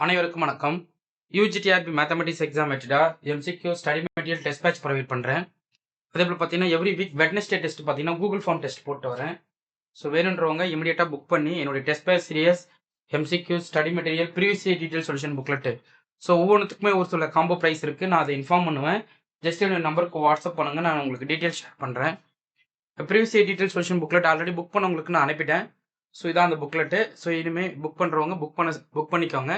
அனைவருக்கும் வணக்கம். UG TRB mathematics exam வச்சுட்டா MCQ study material test batch provide பண்ணுறேன். அதே போல் பார்த்தீங்கன்னா எவ்ரி வீக் வெட்னஸ்டே டெஸ்ட் பார்த்தீங்கன்னா கூகுள் ஃபார்ம் டெஸ்ட் போட்டு வரேன். ஸோ வேணுன்றவங்க இமீடியட்டாக புக் பண்ணி என்னுடைய test batch series MCQ study material previous year detail solution booklet. So ஒவ்வொன்றுத்துக்குமே ஒரு சில காம்போ ப்ரைஸ் இருக்குது. நான் அதை இன்ஃபார்ம் பண்ணுவேன். ஜஸ்ட் என்னோட நம்பருக்கு வாட்ஸ்அப் பண்ணுங்கள், நான் உங்களுக்கு டீட்டெயில் ஷேர் பண்ணுறேன். Previous year detail solution booklet already book பண்ணவங்களுக்கு நான் அனுப்பிட்டேன். ஸோ இதான் அந்த புக்லெட்டு. ஸோ இனிமேல் புக் பண்ணுறவங்க புக் பண்ணிக்கோங்க.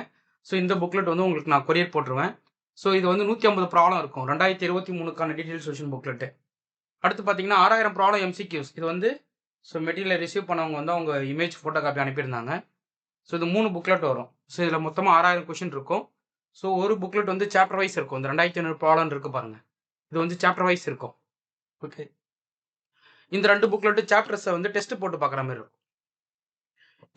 ஸோ இந்த புக்லெட் வந்து உங்களுக்கு நான் கொரியர் போட்டுருவேன். ஸோ இது வந்து 150 ப்ராப்ளம் இருக்கும். 2023க்கான டீட்டெயில் சொல்யூஷன் புக்லெட்டு. அடுத்து பார்த்தீங்கன்னா 6000 ப்ராப்ளம் எம்சிக்யூஸ். இது வந்து ஸோ மெட்டீரியல் ரிசீவ் பண்ணவங்க வந்து அவங்க இமேஜ் ஃபோட்டோ காப்பி அனுப்பியிருந்தாங்க. ஸோ இது 3 புக்லெட் வரும். ஸோ இதில் மொத்தமாக 6000 கொஷின் இருக்கும். ஸோ ஒரு புக்லெட் வந்து சாப்டர் வைஸ் இருக்கும். இந்த 2500 ப்ராப்ளம் இருக்குது பாருங்கள். இது வந்து சாப்டர் வைஸ் இருக்கும். ஓகே, இந்த 2 புக்லெட்டு சாப்டர்ஸை வந்து டெஸ்ட் போட்டு பார்க்குற மாதிரி இருக்கும்.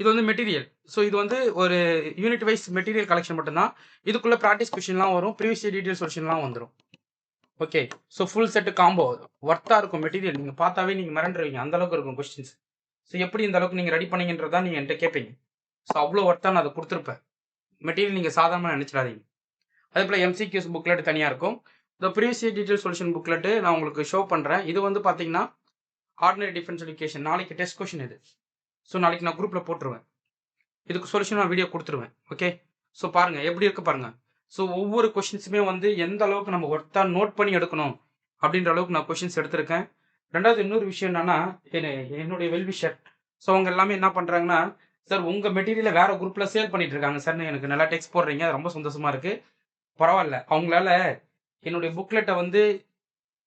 இது வந்து மெட்டீரியல். ஸோ இது வந்து ஒரு யூனிட் வைஸ் மெட்டீரியல் கலெக்ஷன் மட்டும்தான். இதுக்குள்ளே ப்ராக்டிஸ் கொஷின்லாம் வரும், ப்ரீவியஸ் டீட்டெயில் சொல்யூஷன்லாம் வந்துடும். Okay, so full set combo ஒர்த்தாக இருக்கும் மெட்டீரியல். நீங்கள் பார்த்தாவே நீங்கள் மிரண்டுருவீங்க, அந்தளவுக்கு இருக்கும் கொஸ்டின்ஸ். ஸோ எப்படி இந்த அளவுக்கு நீங்கள் ரெடி பண்ணீங்கன்றதான் நீங்கள் என்கிட்ட கேட்பீங்க. ஸோ அவ்வளோ ஒர்த்தாக நான் அதை கொடுத்துருப்பேன். மெட்டீரியல் நீங்கள் சாதாரணமாக நினச்சிடாதீங்க. அதே போல் எம்சிக்யூஸ் புக்லெட் தனியாக இருக்கும். இந்த ப்ரீவியஸ் டீட்டெயில் சொல்யூஷன் புக்லெட்டு நான் உங்களுக்கு ஷோ பண்ணுறேன். இது வந்து பார்த்தீங்கன்னா ஆர்டினரி டிஃபரன்ஸ் எஜுகேஷன். நாளைக்கு டெஸ்ட் கொஷின் இது. ஸோ நாளைக்கு நான் குரூப்பில் போட்டுருவேன். இதுக்கு சொல்யூஷன் நான் வீடியோ கொடுத்துருவேன். ஓகே, ஸோ பாருங்கள் எப்படி இருக்கு பாருங்கள். ஸோ ஒவ்வொரு கொஷின்ஸுமே வந்து எந்த அளவுக்கு நம்ம ஒர்த்தாக நோட் பண்ணி எடுக்கணும் அப்படின்ற அளவுக்கு நான் கொஷின்ஸ் எடுத்திருக்கேன். ரெண்டாவது இன்னொரு விஷயம் என்னன்னா, என்னுடைய வெல்விஷர். ஸோ அவங்க எல்லாமே என்ன பண்ணுறாங்கன்னா, சார் உங்கள் மெட்டீரியலை வேற குரூப்பில் சேல் பண்ணிட்டு இருக்காங்க சார்னு எனக்கு நல்லா டெக்ஸ்ட் போடுறீங்க. அது ரொம்ப சந்தோஷமா இருக்கு. பரவாயில்ல, அவங்களால என்னுடைய புக்லெட்டை வந்து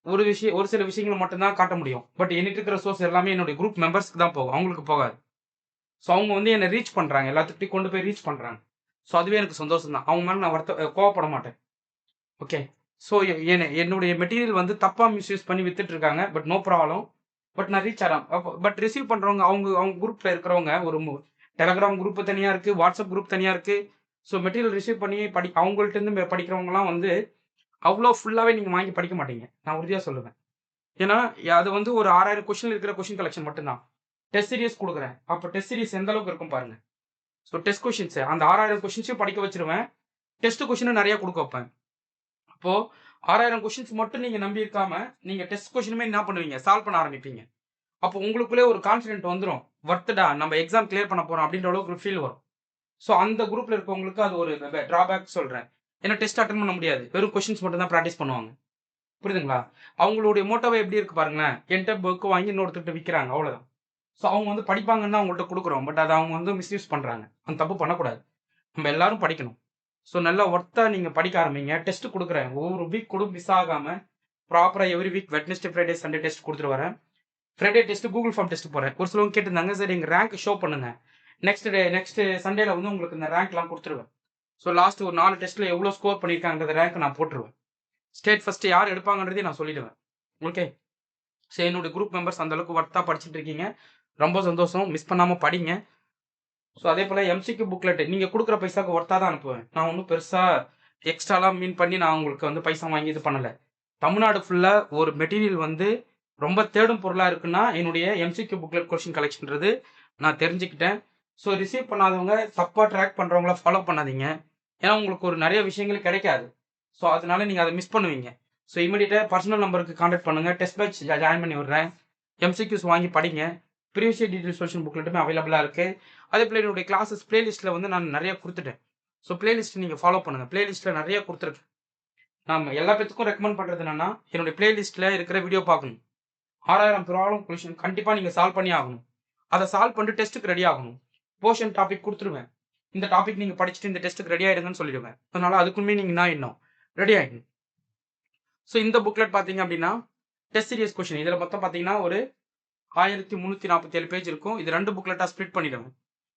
ஒரு சில விஷயங்களை மட்டும்தான் காட்ட முடியும். பட் என்கிட்ட இருக்கிற சோர்ஸ் எல்லாமே என்னுடைய குரூப் மெம்பர்ஸ்க்கு தான் போகும், அவங்களுக்கு போகாது. ஸோ அவங்க வந்து என்னை ரீச் பண்ணுறாங்க, எல்லாத்துக்கிட்டையும் கொண்டு போய் ரீச் பண்ணுறாங்க. ஸோ அதுவே எனக்கு சந்தோஷம் தான். அவங்க மேலே நான் கோவப்பட மாட்டேன். ஓகே, ஸோ என்னுடைய மெட்டீரியல் வந்து தப்பாக மிஸ்யூஸ் பண்ணி வித்துட்டு இருக்காங்க. But no problem. பட் நான் ரீச் ஆகிறேன். பட் ரிசீவ் பண்ணுறவங்க அவங்க குரூப்பில் இருக்கிறவங்க ஒரு டெலகிராம் குரூப் தனியாக இருக்குது, வாட்ஸ்அப் குரூப் தனியாக இருக்குது. ஸோ மெட்டீரியல் ரிசீவ் பண்ணி அவங்கள்ட்டேருந்து படிக்கிறவங்கலாம் வந்து அவ்வளோ ஃபுல்லாகவே நீங்கள் வாங்கி படிக்க மாட்டீங்க, நான் உறுதியாக சொல்லுவேன். ஏன்னா அது வந்து ஒரு 6000 கொஷின் இருக்கிற கொஷின் கலெக்ஷன் மட்டும்தான். டெஸ்ட் சீரிஸ் கொடுக்குறேன். அப்போ டெஸ்ட் சீரிஸ் எந்த அளவுக்கு இருக்கும் பாருங்க. ஸோ டெஸ்ட் கொஷின்ஸ் அந்த 6000 கொஷின்ஸையும் படிக்க வச்சிருவேன். டெஸ்ட் கொஷினும் நிறைய கொடுக்க வைப்பேன். அப்போ 6000 கொஷின்ஸ் மட்டும் நீங்க நம்பி இருக்காம நீங்க டெஸ்ட் கொஷினுமே என்ன பண்ணுவீங்க, சால்வ் பண்ண ஆரம்பிப்பீங்க. அப்போ உங்களுக்குள்ளே ஒரு கான்ஃபிடென்ட் வந்துடும், வர்த்துடா நம்ம எக்ஸாம் கிளியர் பண்ண போறோம் அப்படின்ற அளவுக்கு ஒரு ஃபீல் வரும். ஸோ அந்த குரூப்ல இருக்கவங்களுக்கு அது ஒரு டிராபேக் சொல்றேன். ஏன்னா டெஸ்ட் அட்டன் பண்ண முடியாது, வெறும் கொஷின்ஸ் மட்டும் தான் ப்ராக்டிஸ் பண்ணுவாங்க. புரியுதுங்களா? அவங்களுடைய மோட்டோவை எப்படி இருக்கு பாருங்களேன். என்கிட்ட புக்கு வாங்கி இன்னொருத்தர் விற்கிறாங்க, அவ்வளோதான். ஸோ அவங்க வந்து படிப்பாங்கன்னு தான் அவங்கள்ட்ட கொடுக்குறோம். பட் அதை அவங்க வந்து மிஸ்யூஸ் பண்ணுறாங்க. அந்த தப்பு பண்ணக்கூடாது. நம்ம எல்லாரும் படிக்கணும். ஸோ நல்லா ஒர்த்தாக நீங்கள் படிக்க ஆரம்பிங்க. டெஸ்ட் கொடுக்குறேன், ஒவ்வொரு வீக் கூட மிஸ் ஆகாமல் ப்ராப்பராக every week Wednesday Friday Sunday test கொடுத்துட்டு வரேன். Friday test Google form test போகிறேன். ஒரு சிலவங்க கேட்டிருந்தாங்க, சார் எங்கள் ரேங்க் ஷோ பண்ணுங்க, நெக்ஸ்ட் சண்டேல வந்து உங்களுக்கு இந்த ரேங்க்லாம் கொடுத்துருவேன். ஸோ லாஸ்ட் ஒரு 4 டெஸ்ட்டில் எவ்வளோ ஸ்கோர் பண்ணியிருக்காங்கன்ற ரேங்க் நான் போட்டுருவேன். ஸ்டேட் ஃபஸ்ட்டு யார் எடுப்பாங்கன்றதையும் நான் சொல்லிடுவேன். ஓகே, ஸோ என்னுடைய குரூப் மெம்பர்ஸ் அந்தளவுக்கு ஒர்த்தாக படிச்சுட்டு இருக்கீங்க, ரொம்ப சந்தோஷம். மிஸ் பண்ணாமல் படிங்க. ஸோ அதே போல் எம்சிக்யூ புக்லெட் நீங்கள் கொடுக்குற பைசாவுக்கு ஒர்த்தாக தான் அனுப்புவேன். நான் ஒன்றும் பெருசாக எக்ஸ்ட்ராலாம் மீன் பண்ணி நான் உங்களுக்கு வந்து பைசா வாங்கி இது பண்ணலை. தமிழ்நாடு ஃபுல்லாக ஒரு மெட்டீரியல் வந்து ரொம்ப தேடும் பொருளாக இருக்குன்னா என்னுடைய எம்சிக்யூ புக்லெட் கொஷின் கலெக்ஷன்றது நான் தெரிஞ்சுக்கிட்டேன். ஸோ ரிசீவ் பண்ணாதவங்க தப்பாக ட்ராக் பண்ணுறவங்கள ஃபாலோ பண்ணாதீங்க. ஏன்னா உங்களுக்கு ஒரு நிறைய விஷயங்கள் கிடைக்காது. ஸோ அதனால நீங்கள் அதை மிஸ் பண்ணுவீங்க. ஸோ இமீடியட்டாக பர்சனல் நம்பருக்கு கான்டாக்ட் பண்ணுங்கள். டெஸ்ட் பேட்ச் ஜாயின் பண்ணி விடுறேன். எம்சிக்யூஸ் வாங்கி படிங்க. ப்ரீவியஸ் டீட்டெயில் சொல்யூஷன் புக்லெட்டுமே அவைலபிளாக இருக்குது. அதே போல் என்னுடைய கிளாஸஸ் பிளேலிஸ்ட்டில் வந்து நான் நிறைய கொடுத்துட்டேன். ஸோ பிளேலிஸ்ட் நீங்கள் ஃபாலோ பண்ணுங்கள். பிளேலிஸ்ட்டில் நிறைய கொடுத்துருக்கேன். நம்ம எல்லா பேத்துக்கும் ரெக்கமெண்ட் பண்ணுறது என்னன்னா, என்னுடைய பிளேலிஸ்ட்டில் இருக்கிற வீடியோ பார்க்கணும். 6000 ப்ராப்ளம் கொஷின் கண்டிப்பாக நீங்கள் சால்வ் பண்ணி ஆகணும். அதை சால்வ் பண்ணிட்டு டெஸ்ட்டுக்கு ரெடி ஆகணும். போர்ஷன் டாபிக் கொடுத்துருவேன். இந்த டாபிக் நீங்கள் படிச்சுட்டு இந்த டெஸ்ட்டுக்கு ரெடி ஆகிடுங்கன்னு சொல்லிடுவேன். அதனால் அதுக்குமே நீங்கள் நான் இன்னும் ரெடி ஆகிடும். ஸோ இந்த புக்லெட் பார்த்தீங்க அப்படின்னா டெஸ்ட் சீரியஸ் கொஷின் இதில் மொத்தம் பார்த்தீங்கன்னா ஒரு 1347 பேஜ் இருக்கும். இது 2 புக்லெட்டாக ஸ்ப்ளிட் பண்ணிடுவேன்.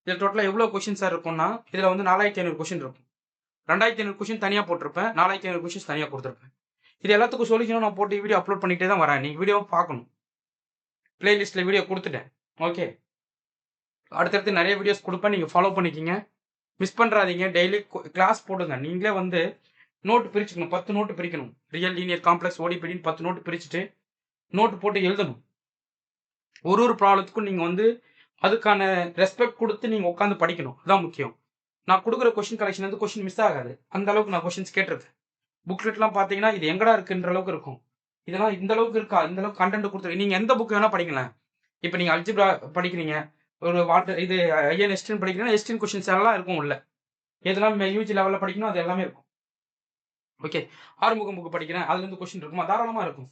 இதில் டோட்டலாக எவ்வளோ கொஷின் சார் இருக்கும்னா, இதில் வந்து 4500 கொஷின் இருக்கும். 2500 கொஷின் தனியாக போட்டிருப்பேன், 4500 கொஷின்ஸ் தனியாக கொடுத்துருப்பேன். இது எல்லாத்துக்கும் சொல்லிக்கணும். நான் போட்டு வீடியோ அப்லோட் பண்ணிகிட்டே தான் வரேன். நீங்கள் வீடியோவை பார்க்கணும். பிளேலிஸ்ட்டில் வீடியோ கொடுத்துட்டேன். ஓகே, அடுத்தடுத்து நிறைய வீடியோஸ் கொடுப்பேன், நீங்கள் ஃபாலோ பண்ணிக்கிங்க. மிஸ் பண்ணுறாதீங்க. டெய்லி கிளாஸ் போடுங்க. நீங்களே வந்து நோட்டு பிரிச்சுக்கணும். 10 நோட்டு பிரிக்கணும். ரியல் லீனியர் காம்ப்ளெக்ஸ் ஓடிபிடின்னு 10 நோட்டு பிரிச்சுட்டு நோட்டு போட்டு எழுதணும். ஒரு ப்ராப்ளத்துக்கும் நீங்கள் வந்து அதுக்கான ரெஸ்பெக்ட் கொடுத்து நீங்கள் உட்காந்து படிக்கணும். அதுதான் முக்கியம். நான் கொடுக்குற கொஸ்டின் கலெக்ஷன் வந்து கொஸ்டின் மிஸ் ஆகாது. அந்த அளவுக்கு நான் கொஸ்டின்ஸ் கேட்டிருக்கேன். புக்லெட்லாம் பார்த்தீங்கன்னா, இது எங்கடா இருக்குன்ற அளவுக்கு இருக்கும். இதெல்லாம் இந்த அளவுக்கு இருக்கா? இந்த அளவுக்கு கன்டென்ட் குடுத்துருக்கு. நீங்க எந்த புக் வேணா படிங்களேன். இப்ப நீங்க அல்ஜிப்ரா படிக்கிறீங்க. ஒரு இது ஐஎன் எஸ்டின் படிக்கிறீங்கன்னா, எஸ்டின் கொஸ்டின்ஸ் எல்லாம் இருக்கும் உள்ள. எதெல்லாம் யூஜி லெவல்ல படிக்கணும் அது எல்லாமே இருக்கும். ஓகே. ஆறுமுகம் புக் படிக்கிறேன். அதுலேருந்து கொஸ்டின் இருக்குமா? தாராளமா இருக்கும்.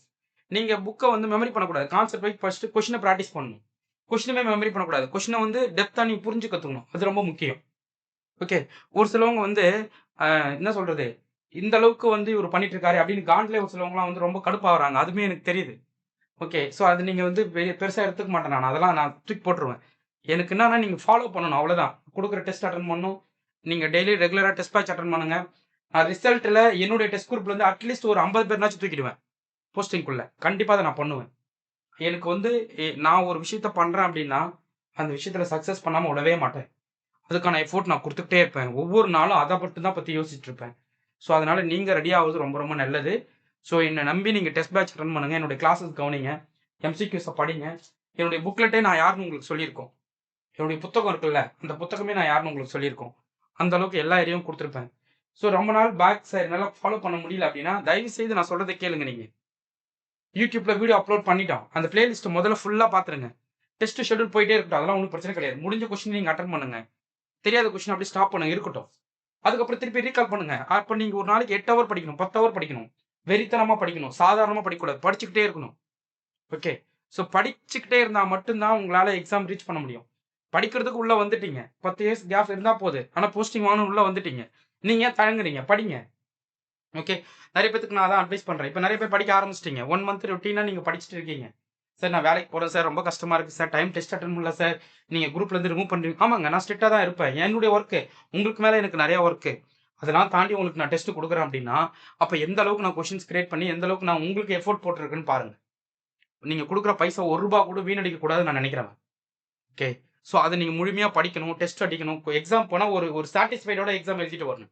நீங்க புக்க வந்து மெமரி பண்ணக்கூடாது. கான்செப்ட் வைஸ் ஃபர்ஸ்ட் கொஸ்டின பிராக்டிஸ் பண்ணணும். கொஸ்டினுமே மெமரி பண்ணக்கூடாது. கொஸ்டின வந்து டெப்த்தா நீங்க புரிஞ்சு கத்துக்கணும். அது ரொம்ப முக்கியம். ஓகே. ஒரு சிலவங்க வந்து என்ன சொல்றது? இந்த அளவுக்கு வந்து இவரு பண்ணிட்டு இருக்காரு அப்படின்னு காண்ட்லயே ஒரு சிலவங்கலாம் வந்து ரொம்ப கடுப்பாகுறாங்க. அதுவுமே எனக்கு தெரியுது. ஓகே. ஸோ அது நீங்க வந்து பெருசா எடுத்துக்க மாட்டேன் நான். அதெல்லாம் நான் தூக்கி போட்டுருவேன். எனக்கு என்னன்னா நீங்க ஃபாலோ பண்ணணும் அவ்வளோதான். குடுக்குற டெஸ்ட் அட்டெண்ட் பண்ணணும். நீங்க டெய்லி ரெகுலரா டெஸ்ட் பேட்ச் அட்டெண்ட் பண்ணுங்க. ரிசல்ட்ல என்னுடைய டெஸ்ட் குரூப்ல இருந்து அட்லீஸ்ட் ஒரு 50 பேர்னாச்சும் தூக்கிடுவேன். போஸ்டிங்குள்ள. கண்டிப்பா அத நான் பண்ணுவேன். எனக்கு வந்து நான் ஒரு விஷயத்த பண்றேன் அப்படின்னா, அந்த விஷயத்துல சக்சஸ் பண்ணாம விடவே மாட்டேன். அதுக்கான எஃபோர்ட் நான் குடுத்துக்கிட்டே இருப்பேன். ஒவ்வொரு நாளும் அத மட்டும் தான் பத்தி யோசிச்சுட்டு இருப்பேன். ஸோ அதனால நீங்க ரெடி ஆகுறது ரொம்ப ரொம்ப நல்லது. ஸோ என்ன நம்பி நீங்க டெஸ்ட் பேட்ச் அட்டெண்ட் பண்ணுங்க. என்னுடைய கிளாஸஸ் கவனிங்க. எம்சிக்யூஸ படிங்க. என்னுடைய புக்லெட்டே நான் யாருன்னு உங்களுக்கு சொல்லியிருக்கோம். என்னுடைய புத்தகம் இருக்குல்ல, அந்த புத்தகமே நான் யாருன்னு உங்களுக்கு சொல்லியிருக்கோம். அந்த அளவுக்கு எல்லா ஏரியாவும் குடுத்துருப்பேன். ஸோ ரொம்ப நாள் பேக் சார் என்னால ஃபாலோ பண்ண முடியல அப்படின்னா, தயவு செய்து நான் சொல்றத கேளுங்க நீங்க. YouTubeல வீடியோ அப்லோட் பண்ணிட்டோம். அந்த பிளேலிஸ்ட் முதல்ல ஃபுல்லா பாத்துருங்க. டெஸ்ட் ஷெட்யூல் போயிட்டே இருக்கட்டும். அதெல்லாம் ஒண்ணும் பிரச்சனை கிடையாது. முடிஞ்ச கொஸ்டின் நீங்க அட்டெண்ட் பண்ணுங்க. தெரியாத கொஸ்டின் அப்படியே ஸ்டாப் பண்ணுங்க இருக்கட்டும். அதுக்கப்புறம் திருப்பி ரீகால் பண்ணுங்க. அப்ப நீங்க ஒரு நாளைக்கு 8 ஹவர் படிக்கணும், 10 ஹவர் படிக்கணும். வெறித்தனமா படிக்கணும். சாதாரணமா படிக்கக்கூடாது. படிச்சுக்கிட்டே இருக்கணும். ஓகே. ஸோ படிச்சுக்கிட்டே இருந்தா மட்டும் தான் உங்களால எக்ஸாம் ரீச் பண்ண முடியும். படிக்கிறதுக்கு உள்ள வந்துட்டீங்க. 10 இயர்ஸ் கேப் இருந்தா போது. ஆனா போஸ்டிங் வாங்கணும் உள்ள வந்துட்டீங்க. நீங்க ஏன் தயங்குறீங்க? படிங்க. ஓகே. நெறைய பேத்துக்கு நான் அதான் அட்வைஸ் பண்றேன். இப்ப நெறைய பேர் படிக்க ஆரம்பிச்சுட்டீங்க. 1 மந்த் ரொட்டீனா நீங்க படிச்சுட்டு இருக்கீங்க. சார் நான் வேலைக்கு போறேன் சார். ரொம்ப கஷ்டமா இருக்கு சார். டைம் டெஸ்ட் அட்டெண்ட் பண்ணல சார். நீங்க குரூப்ல இருந்து ரிமூவ் பண்றீங்க. ஆமாங்க. நான் ஸ்ட்ரிக்ட்டா தான் இருப்பேன். என்னுடைய வொர்க் உங்களுக்கு மேல எனக்கு நெறைய வொர்க். அதெல்லாம் தாண்டி உங்களுக்கு நான் டெஸ்ட் குடுக்குறேன் அப்டின்னா, அப்ப எந்த அளவுக்கு நான் கொஸ்டின்ஸ் கிரியேட் பண்ணி, எந்த அளவுக்கு நான் உங்களுக்கு எஃபோர்ட் போட்டுருக்கேன்னு பாருங்க. நீங்க குடுக்குற பைசா ரூ. 1 கூட வீணடிக்க கூடாதுன்னு நான் நெனைக்கிறேன். ஓகே. ஸோ அத நீங்க முழுமையா படிக்கணும். டெஸ்ட் அடிக்கணும். எக்ஸாம் போனா ஒரு ஒரு சாட்டிஸ்ஃபைடோட எக்ஸாம் எழுதிட்டு வரணும்.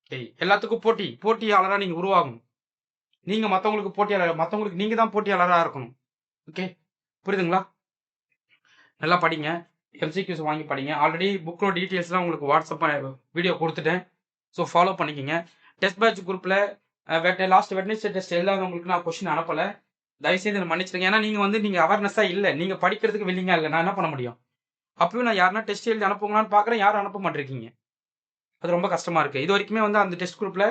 ஓகே. எல்லாத்துக்கும் போட்டியாளரா நீங்க உருவாகணும். நீங்க மத்தவங்களுக்கு போட்டியாளர் மத்தவங்களுக்கு நீங்க தான் போட்டியாளரா இருக்கணும். ஓகே. புரியுதுங்களா? நல்லா படிங்க. எம்சிக்யூஸ் வாங்கி படிங்க. ஆல்ரெடி புக்கோட டீட்டெயில்ஸ்லாம் உங்களுக்கு வாட்ஸ்அப் வீடியோ குடுத்துட்டேன். ஸோ ஃபாலோ பண்ணிக்கங்க. டெஸ்ட் பேட்ச் குரூப்ல லாஸ்ட் வெட்னஸ்டே டெஸ்ட் எழுதாதவங்களுக்கு நான் கொஸ்டின் அனுப்பல. தயவுசெய்து என்ன மன்னிச்சிடுங்க. ஏன்னா நீங்க அவேர்னஸா இல்ல. நீங்க படிக்கிறதுக்கு வில்லிங்கா இல்ல. நான் என்ன பண்ண முடியும்? அப்பயும் நான் யாருன்னா டெஸ்ட் எழுதி அனுப்புங்களான்னு பார்க்குறேன். யாரும் அனுப்ப மாட்றீங்க. அது ரொம்ப கஷ்டமா இருக்கு. இதுவரைக்குமே வந்து அந்த டெஸ்ட் குரூப்ல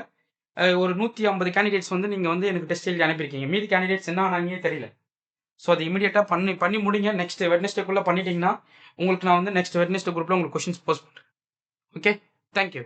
ஒரு 150 கேண்டிடேட்ஸ் வந்து நீங்க வந்து எனக்கு டெஸ்ட் எழுதி அனுப்பியிருக்கீங்க. மீதி கேண்டிடேட்ஸ் என்ன ஆனாங்கன்னே தெரியல. ஸோ அது இமிடியேட்டா பண்ணி பண்ணி முடிங்க. நெக்ஸ்ட் வெட்னஸ்டேக்குள்ள பண்ணிட்டீங்கன்னா, உங்களுக்கு நான் வந்து நெக்ஸ்ட் வெட்னஸ்டே குரூப்ல உங்களுக்கு கொஸ்டின்ஸ் போஸ்ட் பண்றேன். ஓகே. Thank you.